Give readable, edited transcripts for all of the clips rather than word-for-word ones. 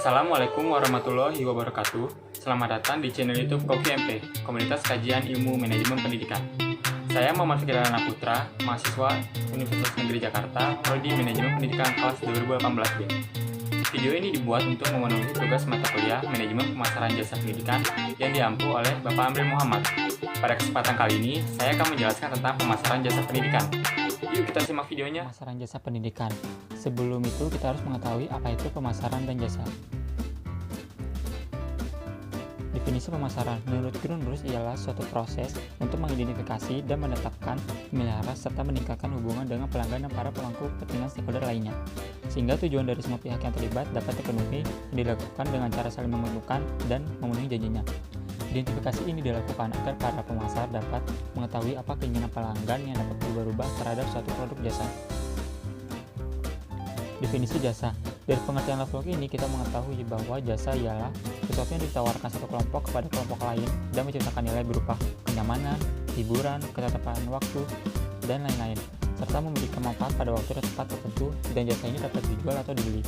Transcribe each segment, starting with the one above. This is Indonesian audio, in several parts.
Assalamualaikum warahmatullahi wabarakatuh. Selamat datang di channel YouTube Koki MP, Komunitas Kajian Ilmu Manajemen Pendidikan. Saya Muhammad Fikri Rana Putra, mahasiswa Universitas Negeri Jakarta, Prodi Manajemen Pendidikan kelas 2018B. Video ini dibuat untuk memenuhi tugas mata kuliah Manajemen Pemasaran Jasa Pendidikan yang diampu oleh Bapak Amri Muhammad. Pada kesempatan kali ini, saya akan menjelaskan tentang pemasaran jasa pendidikan. Yuk kita simak videonya. Pemasaran jasa pendidikan. Sebelum itu kita harus mengetahui apa itu pemasaran dan jasa. Definisi pemasaran menurut Grunberg ialah suatu proses untuk mengidentifikasi dan menetapkan, memelihara, serta meningkatkan hubungan dengan pelanggan dan para pemangku kepentingan stakeholder lainnya, sehingga tujuan dari semua pihak yang terlibat dapat terpenuhi yang dilakukan dengan cara saling menguntungkan dan memenuhi janjinya. Identifikasi ini dilakukan agar para pemasar dapat mengetahui apa keinginan pelanggan yang dapat berubah-ubah terhadap suatu produk jasa. Definisi jasa. Dari pengertian Lovelock ini kita mengetahui bahwa jasa ialah sesuatu yang ditawarkan satu kelompok kepada kelompok lain dan menciptakan nilai berupa kenyamanan, hiburan, ketetapan waktu, dan lain-lain, serta memberikan manfaat pada waktu dan tempat tertentu, dan jasa ini dapat dijual atau dibeli.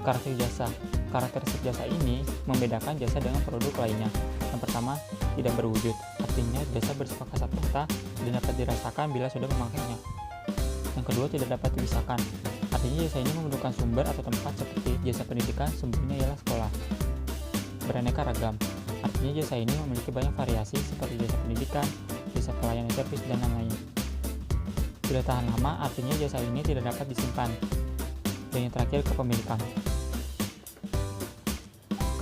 Karakteristik jasa. Karakteristik jasa ini membedakan jasa dengan produk lainnya. Yang pertama, tidak berwujud, artinya jasa bersifat kasat mata dan dapat dirasakan bila sudah memakainya. Yang kedua, tidak dapat dipisahkan, artinya jasa ini membutuhkan sumber atau tempat seperti jasa pendidikan, sumbernya ialah sekolah. Beraneka ragam, artinya jasa ini memiliki banyak variasi seperti jasa pendidikan, jasa pelayanan servis, dan lain-lain. Tidak tahan lama, artinya jasa ini tidak dapat disimpan. Dan yang terakhir, kepemilikan.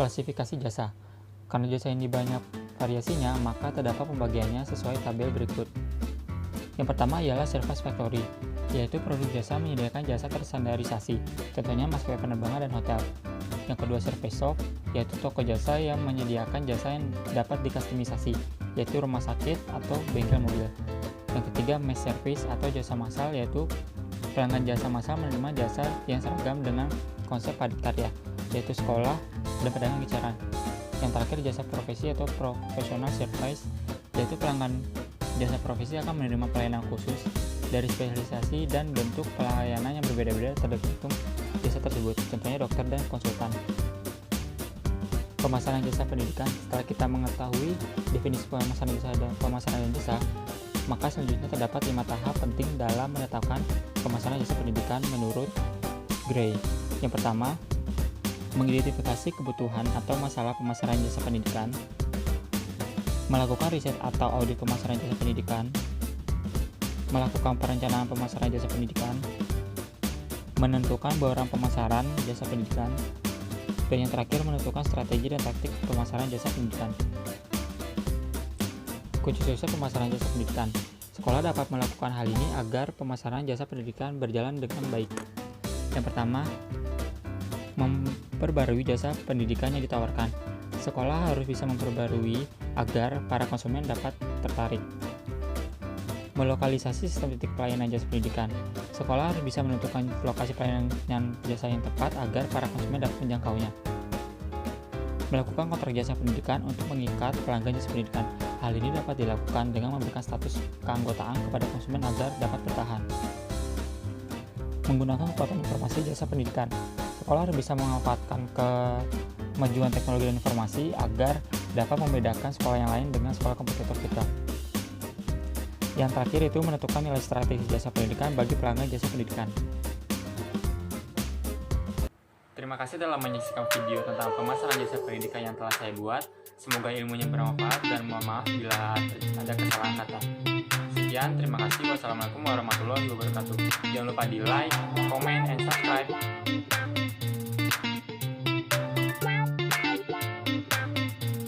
Klasifikasi jasa. Karena jasa ini banyak variasinya, maka terdapat pembagiannya sesuai tabel berikut. Yang pertama ialah service factory, yaitu produk jasa menyediakan jasa terstandarisasi, contohnya maskapai penerbangan dan hotel. Yang kedua, service shop, yaitu toko jasa yang menyediakan jasa yang dapat dikustomisasi, yaitu rumah sakit atau bengkel mobil. Yang ketiga, mass service atau jasa massal, yaitu pelanggan jasa massal menerima jasa yang seragam dengan konsep padat karya, yaitu sekolah dan pedagang kisaran. Yang terakhir, jasa profesi atau professional service, yaitu pelanggan jasa profesi akan menerima pelayanan khusus dari spesialisasi dan bentuk pelayanan yang berbeda-beda tergantung jasa tersebut, contohnya dokter dan konsultan. Pemasaran jasa pendidikan. Setelah kita mengetahui definisi pemasaran dan jasa, maka selanjutnya terdapat 5 tahap penting dalam menetapkan pemasaran jasa pendidikan menurut Gray. Yang pertama, mengidentifikasi kebutuhan atau masalah pemasaran jasa pendidikan, melakukan riset atau audit pemasaran jasa pendidikan, melakukan perencanaan pemasaran jasa pendidikan, menentukan bauran pemasaran jasa pendidikan, dan yang terakhir menentukan strategi dan taktik pemasaran jasa pendidikan. Kunci sukses pemasaran jasa pendidikan. Sekolah dapat melakukan hal ini agar pemasaran jasa pendidikan berjalan dengan baik. Yang pertama, memperbarui jasa pendidikan yang ditawarkan. Sekolah harus bisa memperbarui agar para konsumen dapat tertarik. Melokalisasi sistem titik pelayanan jasa pendidikan. Sekolah harus bisa menentukan lokasi pelayanan jasa yang tepat agar para konsumen dapat menjangkaunya. Melakukan kontrak jasa pendidikan untuk mengikat pelanggan jasa pendidikan. Hal ini dapat dilakukan dengan memberikan status keanggotaan kepada konsumen agar dapat bertahan. Menggunakan kekuatan informasi jasa pendidikan. Sekolah harus bisa memanfaatkan kemajuan teknologi dan informasi agar dapat membedakan sekolah yang lain dengan sekolah kompetitor kita. Yang terakhir itu menentukan nilai strategi jasa pendidikan bagi pelanggan jasa pendidikan. Terima kasih telah menyaksikan video tentang pemasaran jasa pendidikan yang telah saya buat. Semoga ilmunya bermanfaat dan mohon maaf bila ada kesalahan kata. Sekian, terima kasih. Wassalamualaikum warahmatullahi wabarakatuh. Jangan lupa di like, comment, and subscribe.